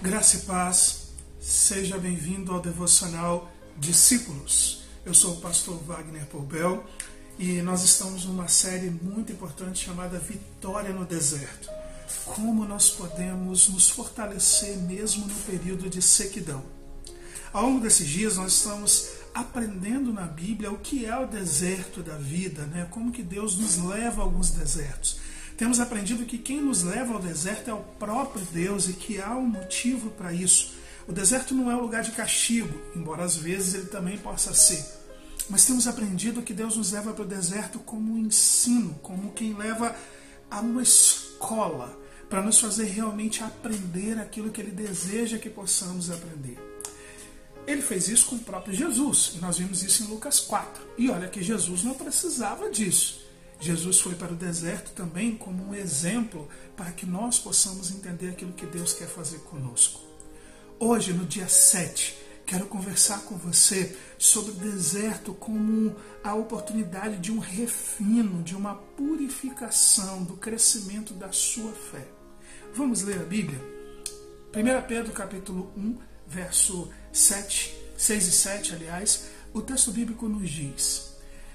Graça e paz, seja bem-vindo ao Devocional Discípulos. Eu sou o pastor Wagner Poubel e nós estamos numa série muito importante chamada Vitória no Deserto. Como nós podemos nos fortalecer mesmo no período de sequidão. Ao longo desses dias nós estamos aprendendo na Bíblia o que é o deserto da vida, né? Como que Deus nos leva a alguns desertos. Temos aprendido que quem nos leva ao deserto é o próprio Deus e que há um motivo para isso. O deserto não é um lugar de castigo, embora às vezes ele também possa ser. Mas temos aprendido que Deus nos leva para o deserto como um ensino, como quem leva a uma escola, para nos fazer realmente aprender aquilo que Ele deseja que possamos aprender. Ele fez isso com o próprio Jesus, e nós vimos isso em Lucas 4. E olha que Jesus não precisava disso. Jesus foi para o deserto também como um exemplo para que nós possamos entender aquilo que Deus quer fazer conosco. Hoje, no dia 7, quero conversar com você sobre o deserto como a oportunidade de um refino, de uma purificação, do crescimento da sua fé. Vamos ler a Bíblia? 1 Pedro capítulo 1, verso 6 e 7, o texto bíblico nos diz: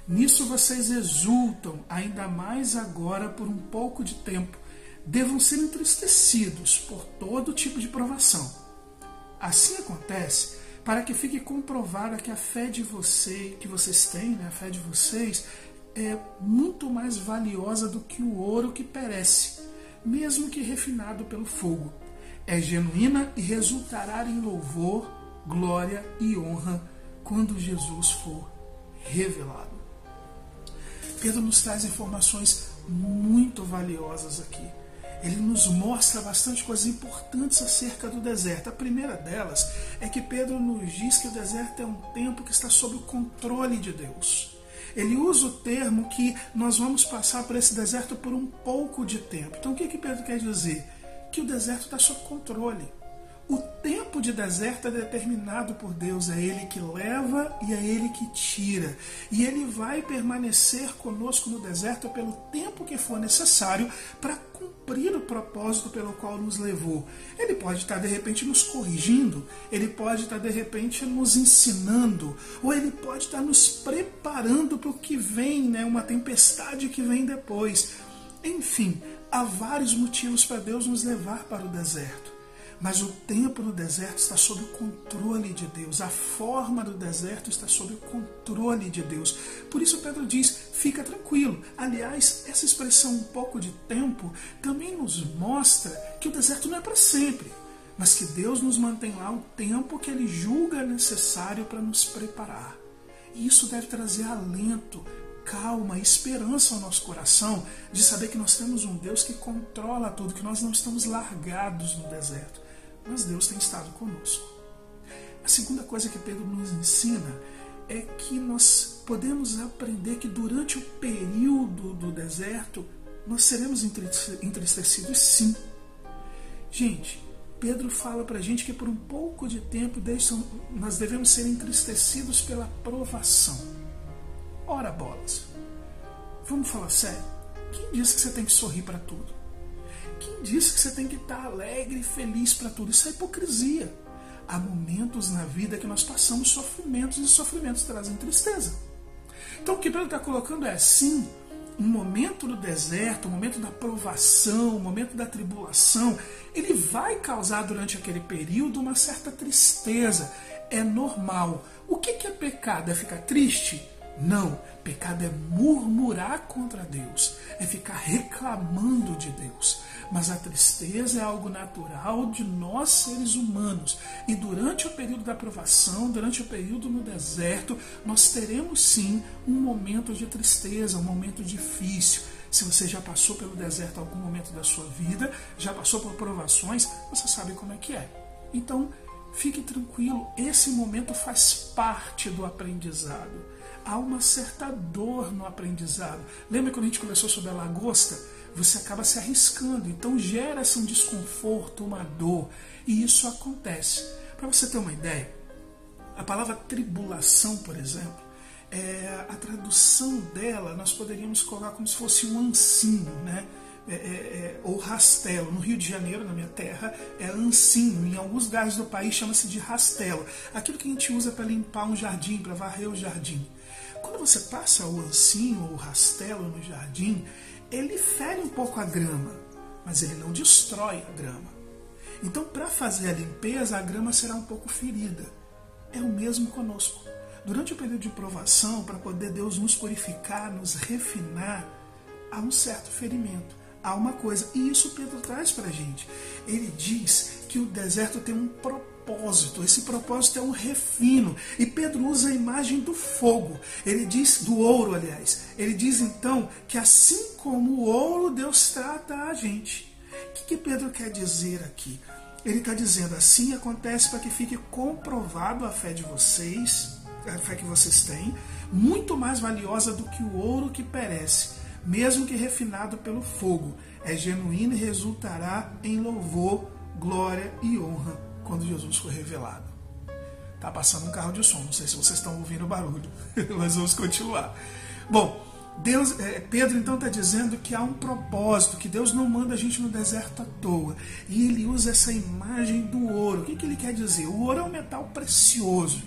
nisso vocês exultam, ainda mais agora por um pouco de tempo, devam ser entristecidos por todo tipo de provação. Assim acontece para que fique comprovada que a fé de vocês, que vocês têm, né, a fé de vocês, é muito mais valiosa do que o ouro que perece, mesmo que refinado pelo fogo. É genuína e resultará em louvor, glória e honra quando Jesus for revelado. Pedro nos traz informações muito valiosas aqui. Ele nos mostra bastante coisas importantes acerca do deserto. A primeira delas é que Pedro nos diz que o deserto é um tempo que está sob o controle de Deus. Ele usa o termo que nós vamos passar por esse deserto por um pouco de tempo. Então o que Pedro quer dizer? Que o deserto está sob controle. O tempo de deserto é determinado por Deus, é Ele que leva e é Ele que tira. E Ele vai permanecer conosco no deserto pelo tempo que for necessário para cumprir o propósito pelo qual nos levou. Ele pode estar de repente nos corrigindo, Ele pode estar de repente nos ensinando, ou Ele pode estar nos preparando para o que vem, né? Uma tempestade que vem depois. Enfim, há vários motivos para Deus nos levar para o deserto. Mas o tempo no deserto está sob o controle de Deus. A forma do deserto está sob o controle de Deus. Por isso Pedro diz, fica tranquilo. Aliás, essa expressão um pouco de tempo também nos mostra que o deserto não é para sempre. Mas que Deus nos mantém lá o tempo que Ele julga necessário para nos preparar. E isso deve trazer alento, calma e esperança ao nosso coração de saber que nós temos um Deus que controla tudo, que nós não estamos largados no deserto. Mas Deus tem estado conosco. A segunda coisa que Pedro nos ensina é que nós podemos aprender que durante o período do deserto nós seremos entristecidos, sim. Gente, Pedro fala para a gente que por um pouco de tempo nós devemos ser entristecidos pela provação. Ora bolas, vamos falar sério? Quem disse que você tem que sorrir para tudo? Quem disse que você tem que estar alegre e feliz para tudo? Isso é hipocrisia. Há momentos na vida que nós passamos sofrimentos e sofrimentos trazem tristeza. Então o que Pedro está colocando é sim, um momento do deserto, um momento da provação, um momento da tribulação, ele vai causar durante aquele período uma certa tristeza. É normal. O que é pecado? É ficar triste? Não, pecado é murmurar contra Deus, é ficar reclamando de Deus. Mas a tristeza é algo natural de nós seres humanos. E durante o período da provação, durante o período no deserto, nós teremos sim um momento de tristeza, um momento difícil. Se você já passou pelo deserto em algum momento da sua vida, já passou por provações, você sabe como é que é. Então, fique tranquilo, esse momento faz parte do aprendizado. Há uma certa dor no aprendizado. Lembra quando a gente conversou sobre a lagosta? Você acaba se arriscando, então gera-se um desconforto, uma dor. E isso acontece. Para você ter uma ideia, a palavra tribulação, por exemplo, a tradução dela nós poderíamos colocar como se fosse um ancinho, né? ou rastelo. No Rio de Janeiro, na minha terra, é ancinho. Em alguns lugares do país chama-se de rastelo. Aquilo que a gente usa para limpar um jardim, para varrer o jardim. Quando você passa o ancinho ou o rastelo no jardim, ele fere um pouco a grama, mas ele não destrói a grama. Então, para fazer a limpeza, a grama será um pouco ferida. É o mesmo conosco. Durante o período de provação, para poder Deus nos purificar, nos refinar, há um certo ferimento, há uma coisa. E isso Pedro traz para a gente. Ele diz que o deserto tem um propósito. Esse propósito é um refino. E Pedro usa a imagem do fogo. Ele diz, do ouro, aliás. Ele diz então que assim como o ouro, Deus trata a gente. O que Pedro quer dizer aqui? Ele está dizendo, assim acontece para que fique comprovado a fé de vocês, a fé que vocês têm, muito mais valiosa do que o ouro que perece, mesmo que refinado pelo fogo. É genuíno e resultará em louvor, glória e honra quando Jesus for revelado. Está passando um carro de som, não sei se vocês estão ouvindo o barulho, mas vamos continuar. Bom, Pedro então está dizendo que há um propósito, que Deus não manda a gente no deserto à toa. E ele usa essa imagem do ouro. O que ele quer dizer? O ouro é um metal precioso.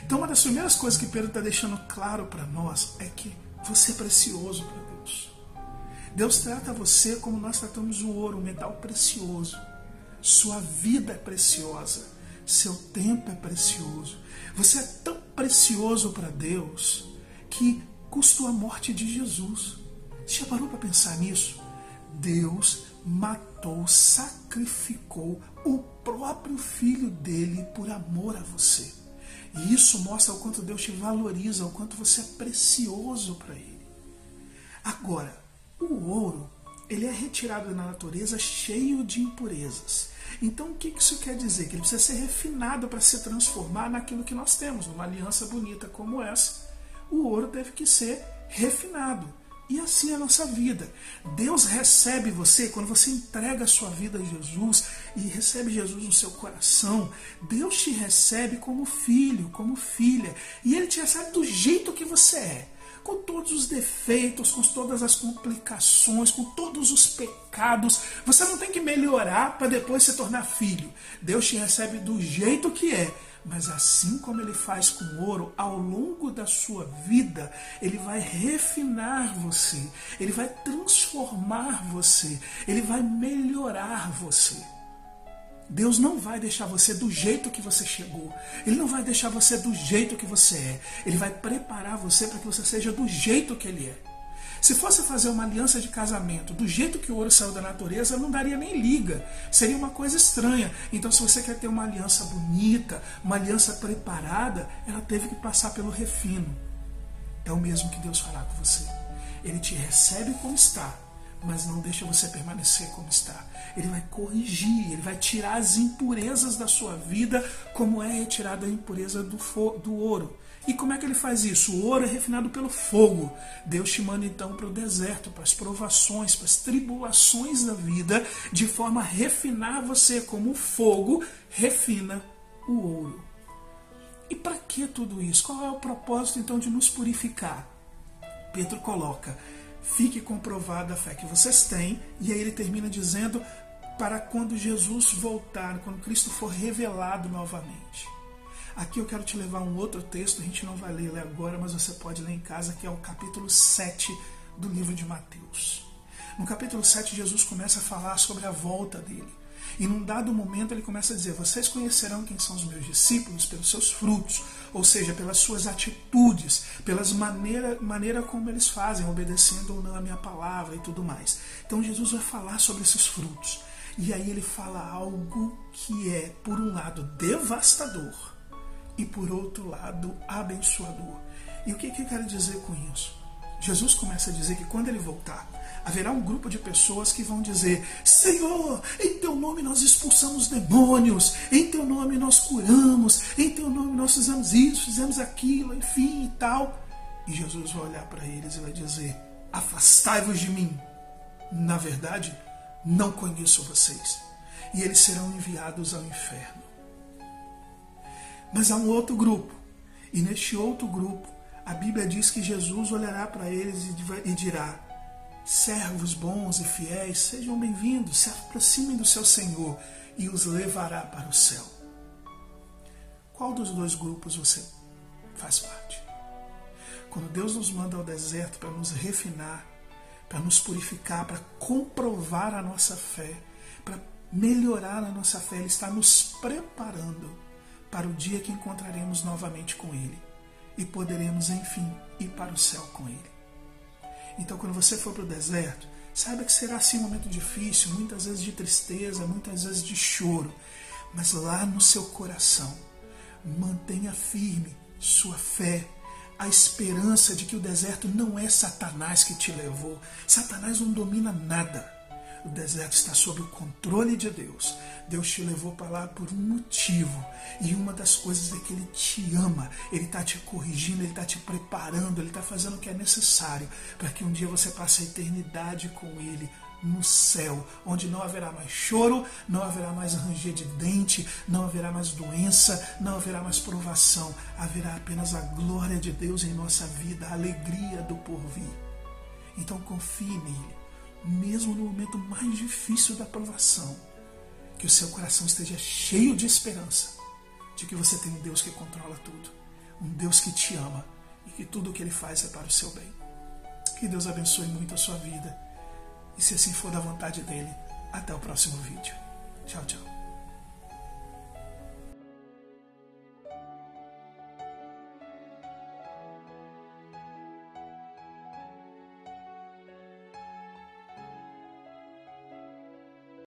Então uma das primeiras coisas que Pedro está deixando claro para nós é que você é precioso para Deus. Deus trata você como nós tratamos o ouro, um metal precioso. Sua vida é preciosa. Seu tempo é precioso. Você é tão precioso para Deus que custou a morte de Jesus. Você já parou para pensar nisso? Deus matou, sacrificou o próprio filho dele por amor a você. E isso mostra o quanto Deus te valoriza, o quanto você é precioso para ele. Agora, o ouro, ele é retirado da natureza cheio de impurezas. Então o que isso quer dizer? Que ele precisa ser refinado para se transformar naquilo que nós temos, numa aliança bonita como essa. O ouro teve que ser refinado. E assim é a nossa vida. Deus recebe você, quando você entrega a sua vida a Jesus e recebe Jesus no seu coração, Deus te recebe como filho, como filha. E Ele te recebe do jeito que você é. Com todos os defeitos, com todas as complicações, com todos os pecados. Você não tem que melhorar para depois se tornar filho. Deus te recebe do jeito que é. Mas assim como ele faz com o ouro, ao longo da sua vida, ele vai refinar você, ele vai transformar você, ele vai melhorar você. Deus não vai deixar você do jeito que você chegou, ele não vai deixar você do jeito que você é, ele vai preparar você para que você seja do jeito que ele é. Se fosse fazer uma aliança de casamento do jeito que o ouro saiu da natureza, não daria nem liga. Seria uma coisa estranha. Então, se você quer ter uma aliança bonita, uma aliança preparada, ela teve que passar pelo refino. É o mesmo que Deus fará com você. Ele te recebe como está, mas não deixa você permanecer como está. Ele vai corrigir, ele vai tirar as impurezas da sua vida, como é retirada a impureza do ouro. E como é que ele faz isso? O ouro é refinado pelo fogo. Deus te manda então para o deserto, para as provações, para as tribulações da vida, de forma a refinar você como o fogo refina o ouro. E para que tudo isso? Qual é o propósito então de nos purificar? Pedro coloca, fique comprovada a fé que vocês têm, e aí ele termina dizendo, para quando Jesus voltar, quando Cristo for revelado novamente. Aqui eu quero te levar a um outro texto, a gente não vai ler agora, mas você pode ler em casa, que é o capítulo 7 do livro de Mateus. No capítulo 7, Jesus começa a falar sobre a volta dele. E num dado momento ele começa a dizer, vocês conhecerão quem são os meus discípulos pelos seus frutos, ou seja, pelas suas atitudes, pelas maneira como eles fazem, obedecendo ou não a minha palavra e tudo mais. Então Jesus vai falar sobre esses frutos. E aí ele fala algo que é, por um lado, devastador, e por outro lado, abençoador. E o que eu quero dizer com isso? Jesus começa a dizer que quando ele voltar, haverá um grupo de pessoas que vão dizer, Senhor, em teu nome nós expulsamos demônios, em teu nome nós curamos, em teu nome nós fizemos isso, fizemos aquilo, enfim e tal. E Jesus vai olhar para eles e vai dizer, afastai-vos de mim. Na verdade, não conheço vocês. E eles serão enviados ao inferno. Mas há um outro grupo, e neste outro grupo, a Bíblia diz que Jesus olhará para eles e dirá, servos bons e fiéis, sejam bem-vindos, se aproximem do seu Senhor e os levará para o céu. Qual dos dois grupos você faz parte? Quando Deus nos manda ao deserto para nos refinar, para nos purificar, para comprovar a nossa fé, para melhorar a nossa fé, Ele está nos preparando para o dia que encontraremos novamente com Ele e poderemos, enfim, ir para o céu com Ele. Então, quando você for para o deserto, saiba que será assim um momento difícil, muitas vezes de tristeza, muitas vezes de choro, mas lá no seu coração, mantenha firme sua fé, a esperança de que o deserto não é Satanás que te levou. Satanás não domina nada. O deserto está sob o controle de Deus. Deus te levou para lá por um motivo. E uma das coisas é que Ele te ama. Ele está te corrigindo, Ele está te preparando, Ele está fazendo o que é necessário para que um dia você passe a eternidade com Ele no céu, onde não haverá mais choro, não haverá mais ranger de dente, não haverá mais doença, não haverá mais provação. Haverá apenas a glória de Deus em nossa vida, a alegria do porvir. Então confie nele, mesmo no momento mais difícil da provação, que o seu coração esteja cheio de esperança, de que você tem um Deus que controla tudo, um Deus que te ama e que tudo o que Ele faz é para o seu bem. Que Deus abençoe muito a sua vida. E se assim for da vontade dele, até o próximo vídeo. Tchau, tchau.